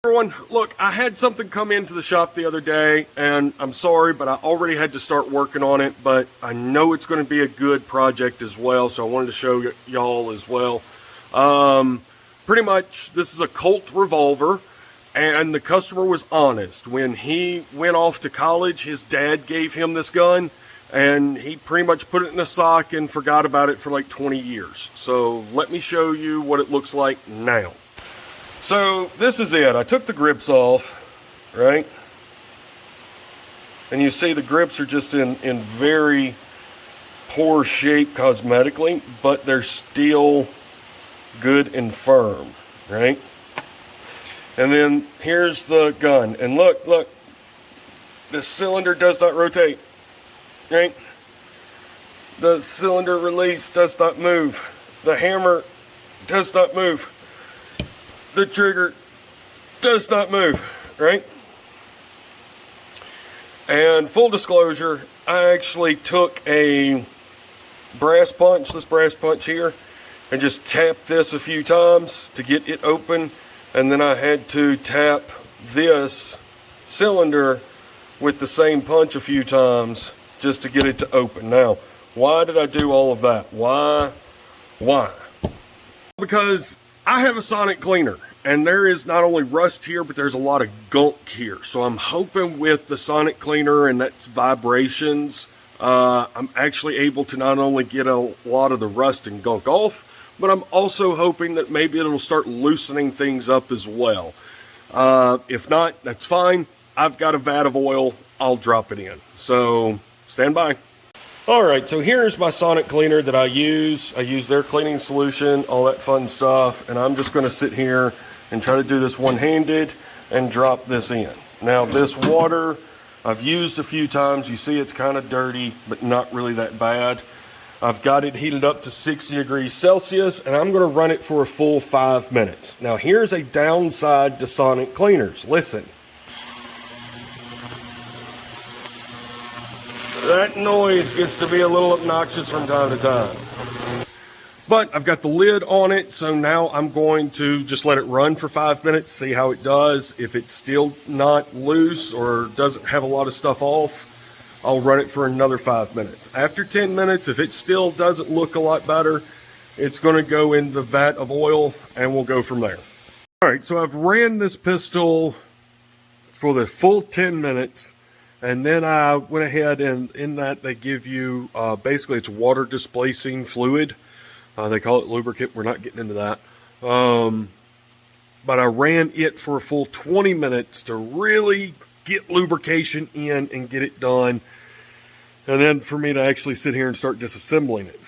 Everyone, look, I had something come into the shop the other day, and I'm sorry, but I already had to start working on it, but I know it's going to be a good project as well, so I wanted to show y'all as well. Pretty much, this is a Colt revolver, and the customer was honest. When he went off to college, his dad gave him this gun, and he pretty much put it in a sock and forgot about it for like 20 years. So let me show you what it looks like now. So this is it. I took the grips off, right? And you see the grips are just in very poor shape cosmetically, but they're still good and firm, right? And then here's the gun. And look, the cylinder does not rotate, right? The cylinder release does not move. The hammer does not move. The trigger does not move, right? And full disclosure, I actually took a brass punch, this brass punch here, and just tapped this a few times to get it open. And then I had to tap this cylinder with the same punch a few times just to get it to open. Now, why did I do all of that? Why? Because I have a sonic cleaner, and there is not only rust here, but there's a lot of gunk here. So I'm hoping with the sonic cleaner and that's vibrations, I'm actually able to not only get a lot of the rust and gunk off, but I'm also hoping that maybe it'll start loosening things up as well. If not, that's fine. I've got a vat of oil. I'll drop it in. So stand by. All right, so here's my sonic cleaner that I use. I use their cleaning solution, all that fun stuff, and I'm just gonna sit here and try to do this one-handed and drop this in. Now this water, I've used a few times. You see it's kind of dirty, but not really that bad. I've got it heated up to 60 degrees Celsius, and I'm gonna run it for a full 5 minutes. Now here's a downside to sonic cleaners. Listen. That noise gets to be a little obnoxious from time to time. But I've got the lid on it, so now I'm going to just let it run for 5 minutes, see how it does. If it's still not loose or doesn't have a lot of stuff off, I'll run it for another 5 minutes. After 10 minutes, if it still doesn't look a lot better, it's going to go in the vat of oil, and we'll go from there. All right, so I've ran this pistol for the full 10 minutes. And then I went ahead and in that they give you, basically it's water displacing fluid. They call it lubricant. We're not getting into that. But I ran it for a full 20 minutes to really get lubrication in and get it done. And then for me to actually sit here and start disassembling it.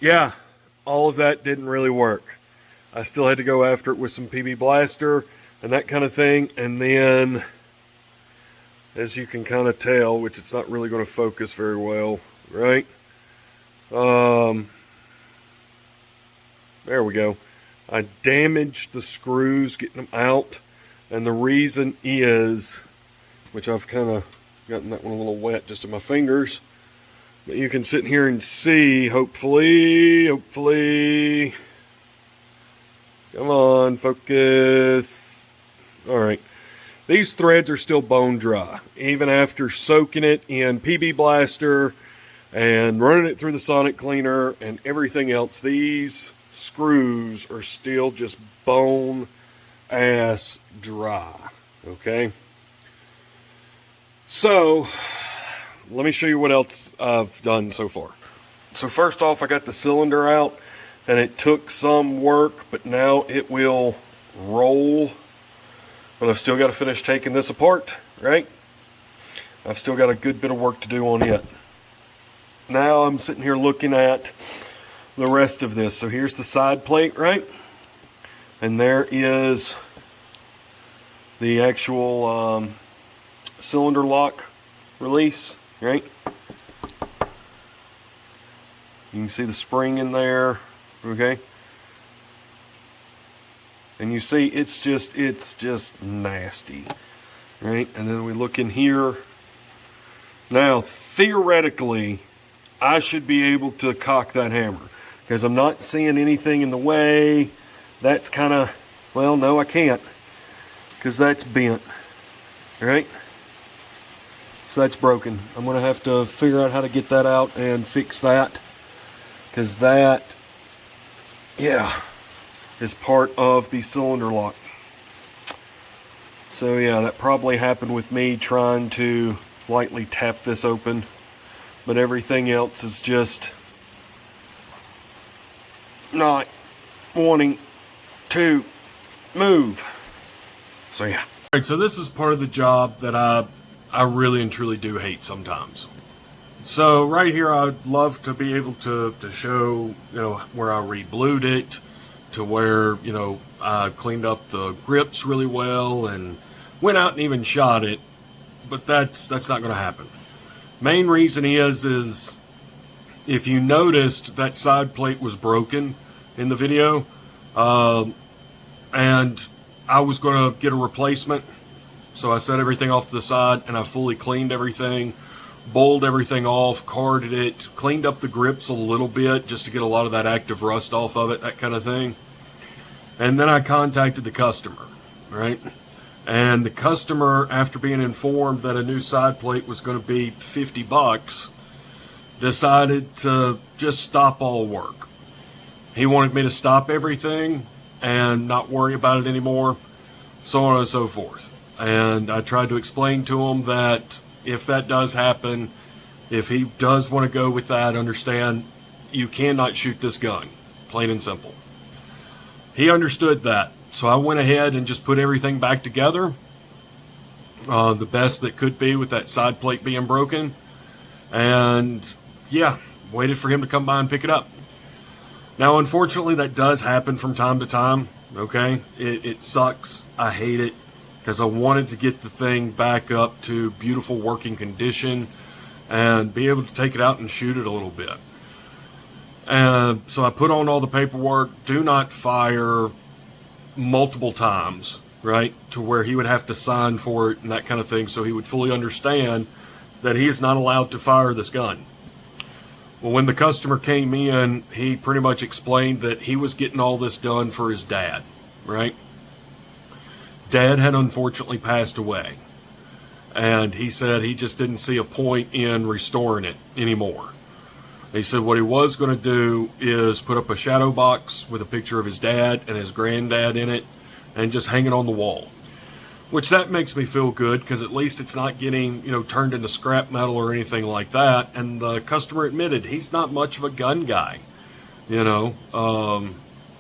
Yeah, all of that didn't really work. I still had to go after it with some PB Blaster and that kind of thing. And then, as you can kind of tell, which it's not really going to focus very well, right? There we go. I damaged the screws getting them out, and the reason is, which I've kind of gotten that one a little wet just in my fingers, but you can sit here and see, hopefully, come on, focus. All right. These threads are still bone dry, even after soaking it in PB Blaster and running it through the sonic cleaner and everything else. These screws are still just bone ass dry, okay? So, let me show you what else I've done so far. So first off, I got the cylinder out, and it took some work, but now it will roll. But I've still got to finish taking this apart, right? I've still got a good bit of work to do on it. Now I'm sitting here looking at the rest of this. So here's the side plate, right? And there is the actual cylinder lock release, right? You can see the spring in there, okay? And you see it's just nasty, right? And then we look in here. Now, theoretically, I should be able to cock that hammer because I'm not seeing anything in the way. That's kind of, well, no, I can't. because that's bent, right? So that's broken. I'm going to have to figure out how to get that out and fix that, because that, yeah, is part of the cylinder lock. So yeah, that probably happened with me trying to lightly tap this open, but everything else is just not wanting to move. So yeah. All right, so this is part of the job that I really and truly do hate sometimes. So right here, I'd love to be able to show, you know, where I re-blued it, to where, you know, I cleaned up the grips really well and went out and even shot it, but that's not going to happen. Main reason is if you noticed, that side plate was broken in the video, and I was going to get a replacement, so I set everything off to the side and I fully cleaned everything, bowled everything off, carded it, cleaned up the grips a little bit just to get a lot of that active rust off of it, that kind of thing. And then I contacted the customer, right? And the customer, after being informed that a new side plate was going to be $50, decided to just stop all work. He wanted me to stop everything and not worry about it anymore, so on and so forth. And I tried to explain to him that if that does happen, if he does want to go with that, understand you cannot shoot this gun, plain and simple. He understood that. So I went ahead and just put everything back together, the best that could be with that side plate being broken. And yeah, waited for him to come by and pick it up. Now, unfortunately, that does happen from time to time, okay? It sucks. I hate it, because I wanted to get the thing back up to beautiful working condition and be able to take it out and shoot it a little bit. And so I put on all the paperwork, do not fire, multiple times, right, to where he would have to sign for it and that kind of thing, so he would fully understand that he is not allowed to fire this gun. Well, when the customer came in, he pretty much explained that he was getting all this done for his dad, right? Dad had unfortunately passed away, and he said he just didn't see a point in restoring it anymore. He said what he was going to do is put up a shadow box with a picture of his dad and his granddad in it and just hang it on the wall. Which that makes me feel good, because at least it's not getting, you know, turned into scrap metal or anything like that. And the customer admitted he's not much of a gun guy, you know.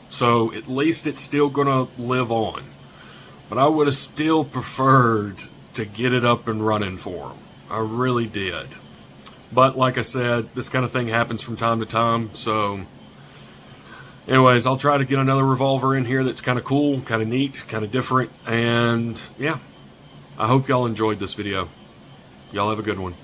So at least it's still going to live on. But I would have still preferred to get it up and running for him. I really did. But like I said, this kind of thing happens from time to time, so anyways, I'll try to get another revolver in here that's kind of cool, kind of neat, kind of different, and yeah, I hope y'all enjoyed this video. Y'all have a good one.